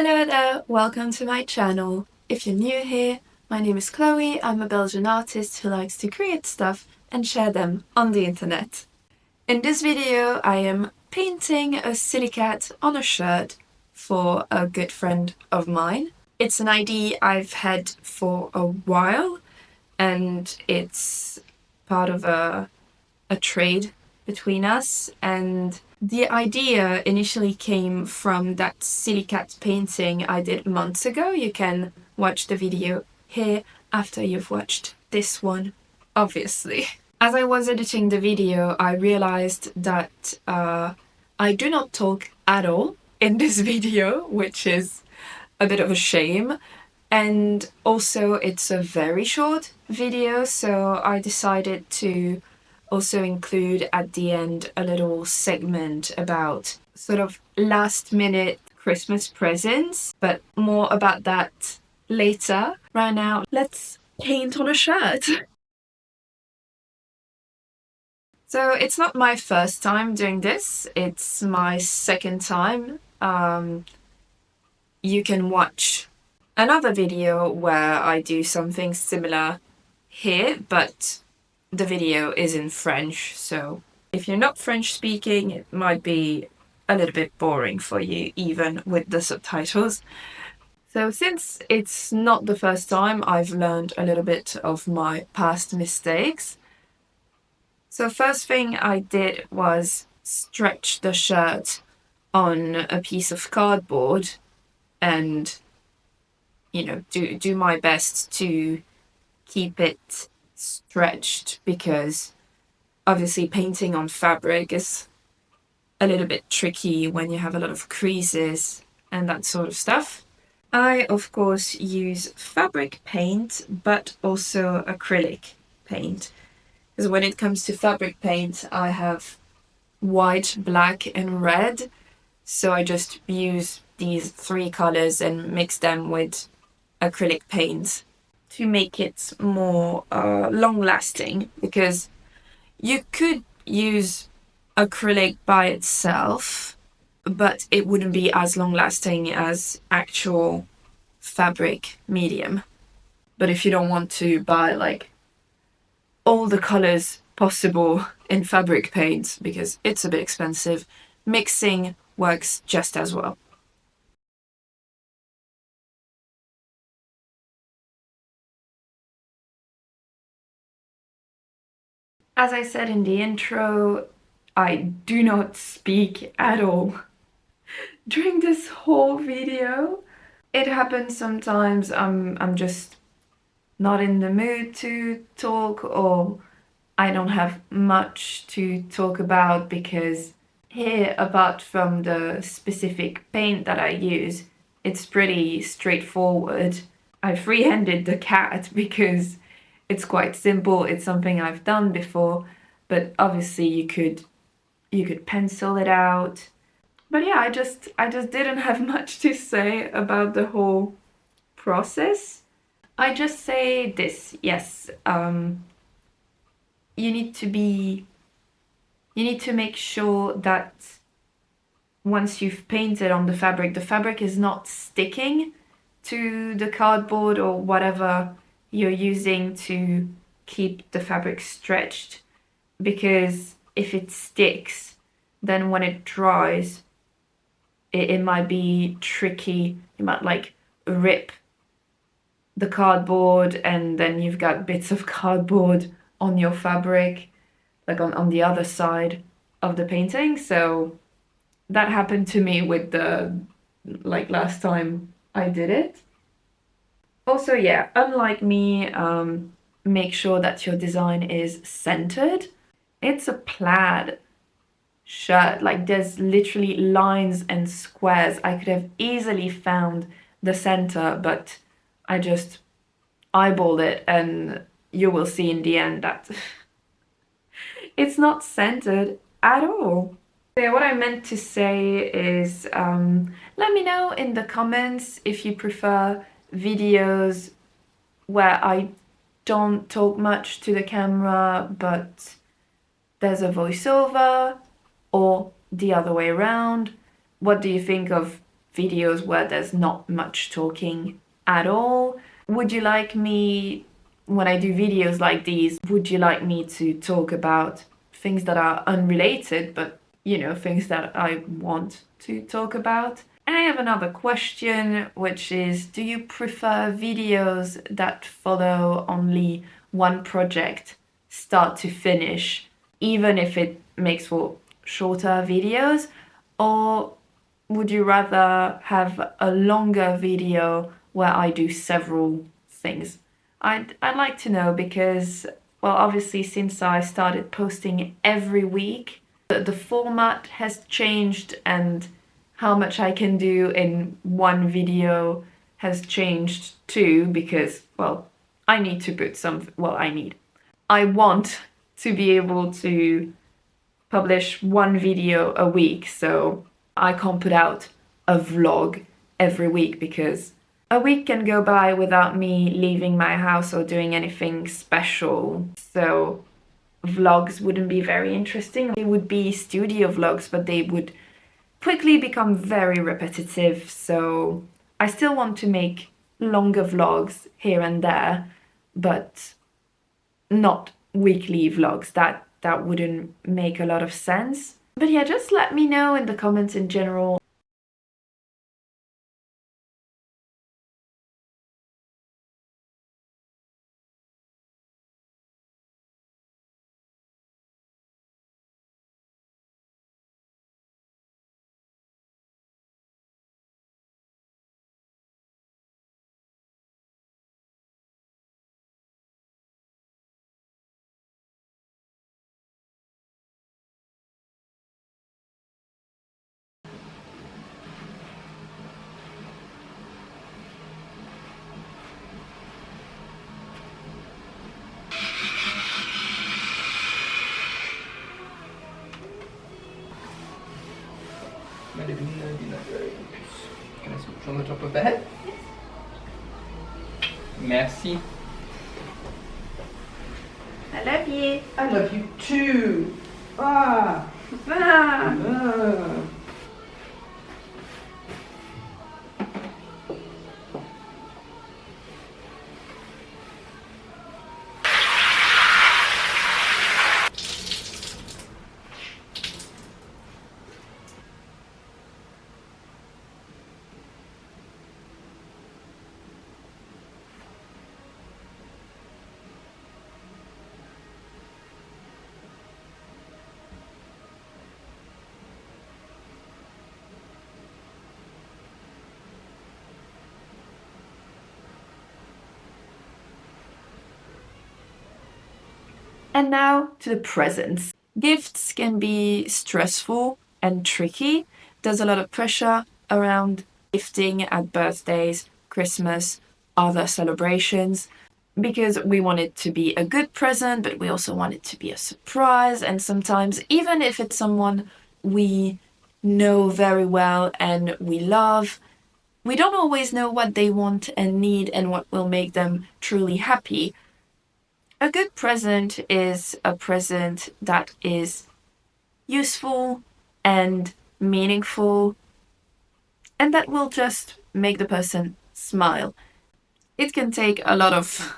Hello there, welcome to my channel. If you're new here, my name is Chloe. I'm a Belgian artist who likes to create stuff and share them on the internet. In this video, I am painting a silly cat on a shirt for a good friend of mine. It's an idea I've had for a while, and it's part of a trade between us, and the idea initially came from that silly cat painting I did months ago. You can watch the video here after you've watched this one, obviously. As I was editing the video, I realized that I do not talk at all in this video, which is a bit of a shame. And also it's a very short video, so I decided to also include at the end a little segment about sort of last minute Christmas presents, but more about that later. Right now, let's paint on a shirt. So it's not my first time doing this, it's my second time. You can watch another video where I do something similar here, but the video is in French, so if you're not French speaking, it might be a little bit boring for you, even with the subtitles. So since it's not the first time, I've learned a little bit of my past mistakes. So first thing I did was stretch the shirt on a piece of cardboard and, you know, do my best to keep it stretched, because obviously painting on fabric is a little bit tricky when you have a lot of creases and that sort of stuff. I of course use fabric paint, but also acrylic paint, because when it comes to fabric paint I have white, black and red, so I just use these three colors and mix them with acrylic paint to make it more long-lasting, because you could use acrylic by itself, but it wouldn't be as long-lasting as actual fabric medium. But if you don't want to buy like all the colors possible in fabric paint, because it's a bit expensive, mixing works just as well. As I said in the intro, I do not speak at all during this whole video. It happens sometimes I'm just not in the mood to talk, or I don't have much to talk about, because here, apart from the specific paint that I use, it's pretty straightforward. I freehanded the cat because it's quite simple. It's something I've done before, but obviously you could pencil it out. But yeah, I just didn't have much to say about the whole process. I just say this, yes, you need to make sure that once you've painted on the fabric is not sticking to the cardboard or whatever you're using to keep the fabric stretched, because if it sticks, then when it dries, it might be tricky. You might like rip the cardboard and then you've got bits of cardboard on your fabric, like on the other side of the painting. So that happened to me with the, like last time I did it. Also, yeah, unlike me, make sure that your design is centered. It's a plaid shirt, like there's literally lines and squares. I could have easily found the center, but I just eyeballed it, and you will see in the end that it's not centered at all. Yeah, what I meant to say is, let me know in the comments if you prefer videos where I don't talk much to the camera, but there's a voiceover, or the other way around. What do you think of videos where there's not much talking at all? Would you like me, when I do videos like these, would you like me to talk about things that are unrelated, but you know, things that I want to talk about? And I have another question, which is, do you prefer videos that follow only one project, start to finish, even if it makes for shorter videos? Or would you rather have a longer video where I do several things? I'd like to know because, well, obviously since I started posting every week, the format has changed and how much I can do in one video has changed too because, well, I need to put some, well, I want to be able to publish one video a week, so I can't put out a vlog every week because a week can go by without me leaving my house or doing anything special. So vlogs wouldn't be very interesting. They would be studio vlogs, but they would quickly become very repetitive. So I still want to make longer vlogs here and there, but not weekly vlogs. That wouldn't make a lot of sense. But yeah, just let me know in the comments in general. Can I switch on the top of the head? Merci. I love you. I love you too. Ah. Ah. Ah. And now to the presents. Gifts can be stressful and tricky. There's a lot of pressure around gifting at birthdays, Christmas, other celebrations, because we want it to be a good present, but we also want it to be a surprise. And sometimes, even if it's someone we know very well and we love, we don't always know what they want and need and what will make them truly happy. A good present is a present that is useful and meaningful and that will just make the person smile. It can take a lot of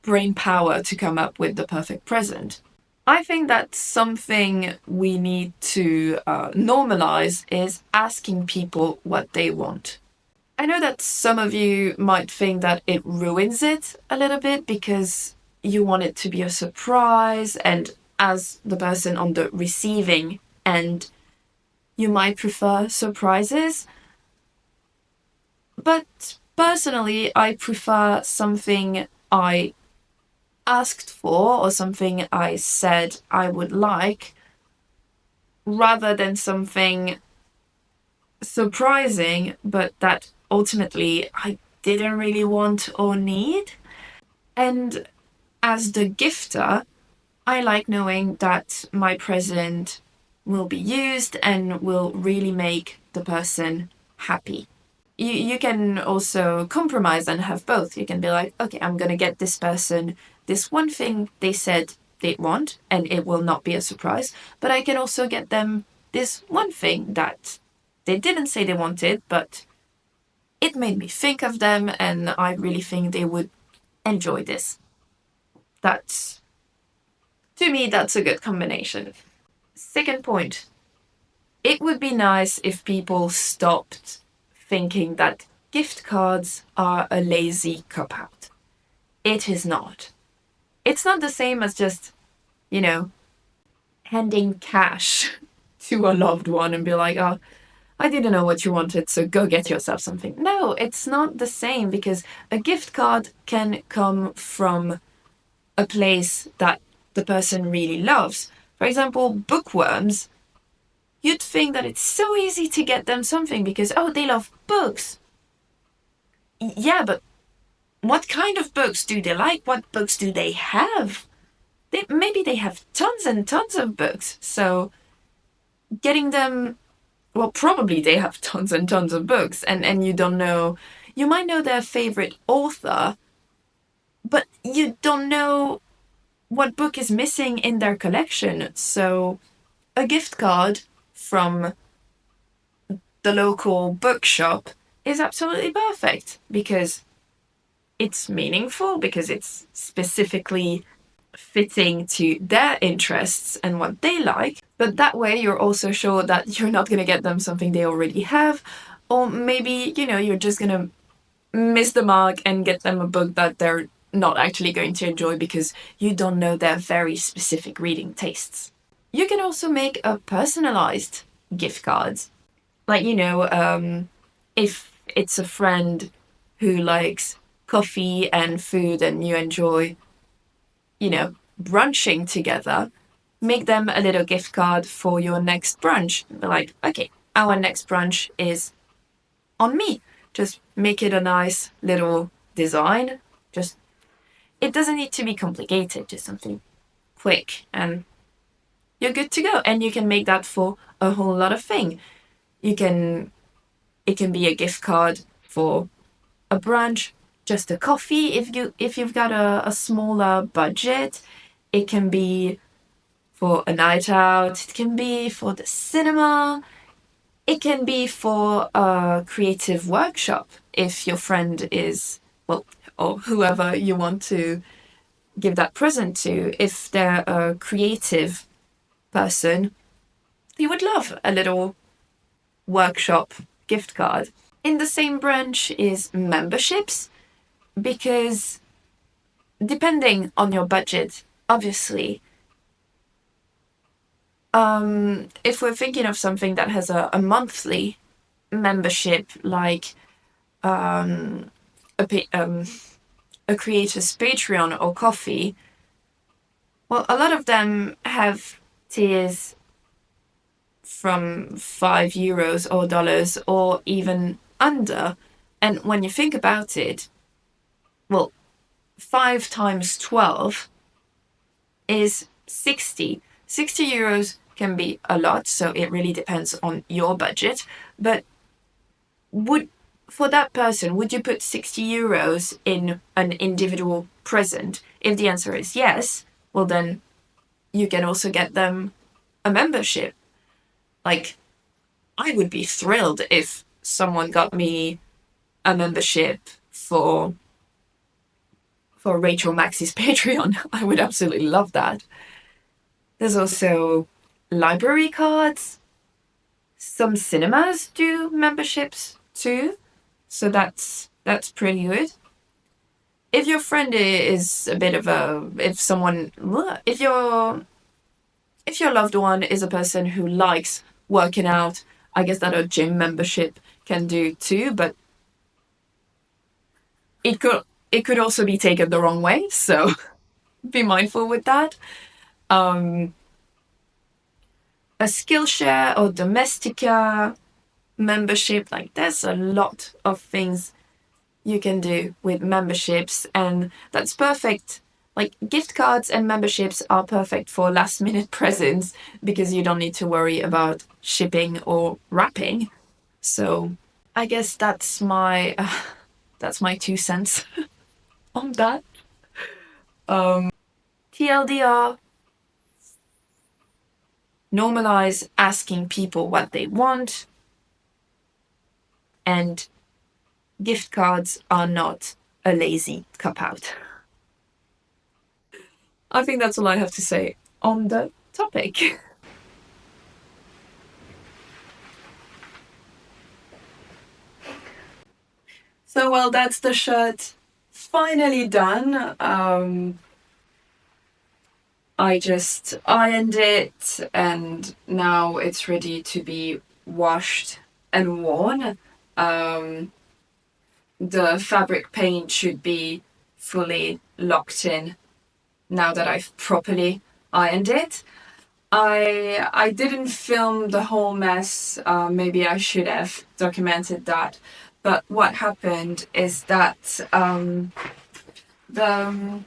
brain power to come up with the perfect present. I think that something we need to normalize is asking people what they want. I know that some of you might think that it ruins it a little bit because you want it to be a surprise, and as the person on the receiving end, you might prefer surprises. But personally, I prefer something I asked for or something I said I would like rather than something surprising but that ultimately I didn't really want or need. And as the gifter, I like knowing that my present will be used and will really make the person happy. You can also compromise and have both. You can be like, okay, I'm gonna get this person this one thing they said they want and it will not be a surprise, but I can also get them this one thing that they didn't say they wanted, but it made me think of them, and I really think they would enjoy this. That's, to me, that's a good combination. Second point, it would be nice if people stopped thinking that gift cards are a lazy cop out. It is not. It's not the same as just, you know, handing cash to a loved one and be like, oh, I didn't know what you wanted, so go get yourself something. No, it's not the same, because a gift card can come from a place that the person really loves. For example, bookworms, you'd think that it's so easy to get them something because, oh, they love books. Yeah, but what kind of books do they like? What books do they have? Maybe they have tons and tons of books. So getting them, well, probably they have tons and tons of books, and you don't know, you might know their favorite author, but you don't know what book is missing in their collection. So a gift card from the local bookshop is absolutely perfect because it's meaningful, because it's specifically fitting to their interests and what they like. But that way, you're also sure that you're not going to get them something they already have, or maybe, you're just going to miss the mark and get them a book that they're not actually going to enjoy because you don't know their very specific reading tastes. You can also make a personalized gift card. Like, if it's a friend who likes coffee and food and you enjoy, brunching together, make them a little gift card for your next brunch. Like, okay, our next brunch is on me. Just make it a nice little design. Just, it doesn't need to be complicated, just something quick and you're good to go. And you can make that for a whole lot of things. It can be a gift card for a brunch, just a coffee if you've got a smaller budget. It can be for a night out, it can be for the cinema, it can be for a creative workshop if your friend is, well, or whoever you want to give that present to, if they're a creative person, you would love a little workshop gift card. In the same branch is memberships, because depending on your budget, obviously, if we're thinking of something that has a monthly membership, like a creator's Patreon or Coffee, well, a lot of them have tiers from €5 or dollars or even under. And when you think about it, well, 5 times 12 is 60. €60 can be a lot, so it really depends on your budget. But for that person, would you put €60 in an individual present? If the answer is yes, well then you can also get them a membership. Like, I would be thrilled if someone got me a membership for Rachel Maxey's Patreon. I would absolutely love that. There's also library cards. Some cinemas do memberships too, so that's pretty good. If your friend is a bit of if your loved one is a person who likes working out, I guess that a gym membership can do too, but it could also be taken the wrong way, so be mindful with that. A Skillshare or Domestika membership, like there's a lot of things you can do with memberships, and that's perfect. Like, gift cards and memberships are perfect for last minute presents because you don't need to worry about shipping or wrapping. So I guess that's my 2 cents on that. TLDR, normalize asking people what they want. and gift cards are not a lazy cop out. I think that's all I have to say on the topic. So, well, that's the shirt finally done. I just ironed it and now it's ready to be washed and worn. The fabric paint should be fully locked in now that I've properly ironed it. I didn't film the whole mess. Maybe I should have documented that. But what happened is that the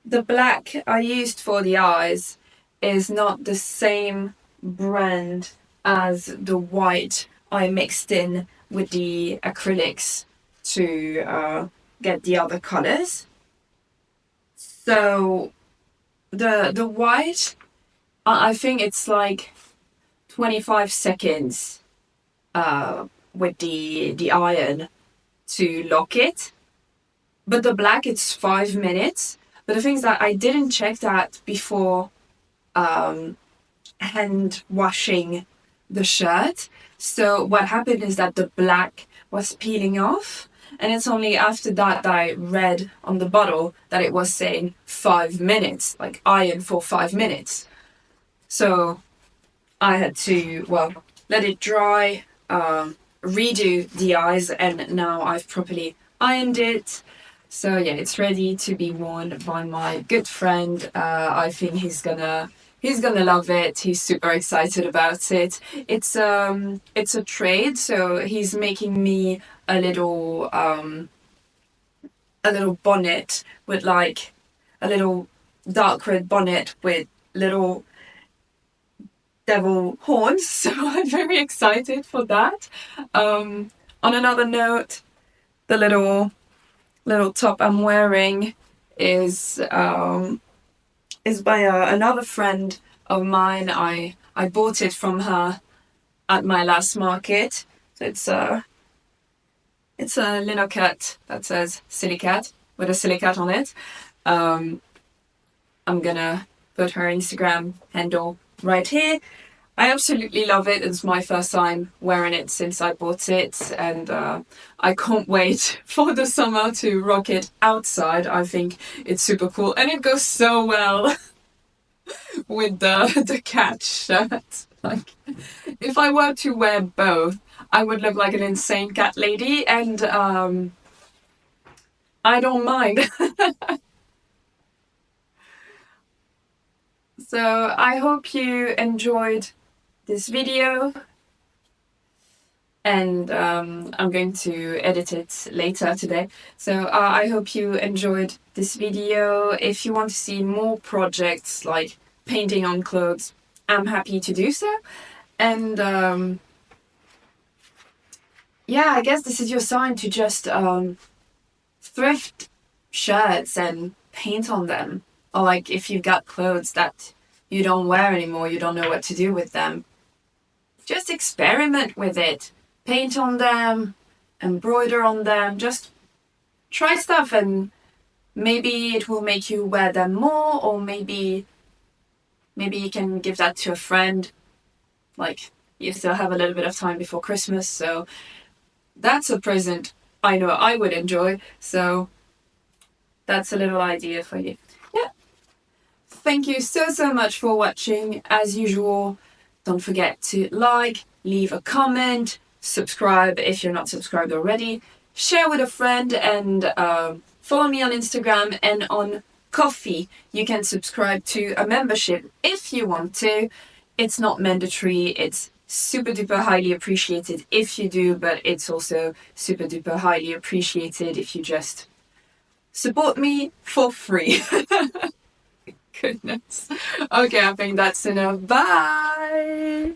the black I used for the eyes is not the same brand as the white I mixed in with the acrylics to get the other colors. So the white, I think it's like 25 seconds with the iron to lock it. But the black, it's 5 minutes. But the thing is that I didn't check that before hand washing the shirt. So what happened is that the black was peeling off. And it's only after that that I read on the bottle that it was saying 5 minutes, like iron for 5 minutes. So I had to, well, let it dry, redo the eyes, and now I've properly ironed it. So yeah, it's ready to be worn by my good friend. I think he's gonna love it. He's super excited about it. It's a trade, so he's making me a little bonnet with like a little dark red bonnet with little devil horns. So I'm very excited for that. On another note, the little top I'm wearing is by another friend of mine. I bought it from her at my last market. So it's a lino cut that says silly cat with a silly cat on it. I'm gonna put her Instagram handle right here. I absolutely love it. It's my first time wearing it since I bought it, and I can't wait for the summer to rock it outside. I think it's super cool, and it goes so well with the cat shirt. Like, if I were to wear both, I would look like an insane cat lady, and I don't mind. So I hope you enjoyed this video, and I'm going to edit it later today. So I hope you enjoyed this video. If you want to see more projects like painting on clothes, I'm happy to do so. And yeah, I guess this is your sign to just thrift shirts and paint on them. Or like if you've got clothes that you don't wear anymore, you don't know what to do with them, just experiment with it. Paint on them, embroider on them, just try stuff, and maybe it will make you wear them more, or maybe you can give that to a friend. Like, you still have a little bit of time before Christmas, so that's a present I know I would enjoy. So that's a little idea for you. Yeah. Thank you so much for watching. As usual, don't forget to like, leave a comment, subscribe if you're not subscribed already, share with a friend, and follow me on Instagram and on Ko-fi. You can subscribe to a membership if you want to. It's not mandatory. It's super duper highly appreciated if you do, but it's also super duper highly appreciated if you just support me for free. Goodness. Okay, I think that's enough. Bye!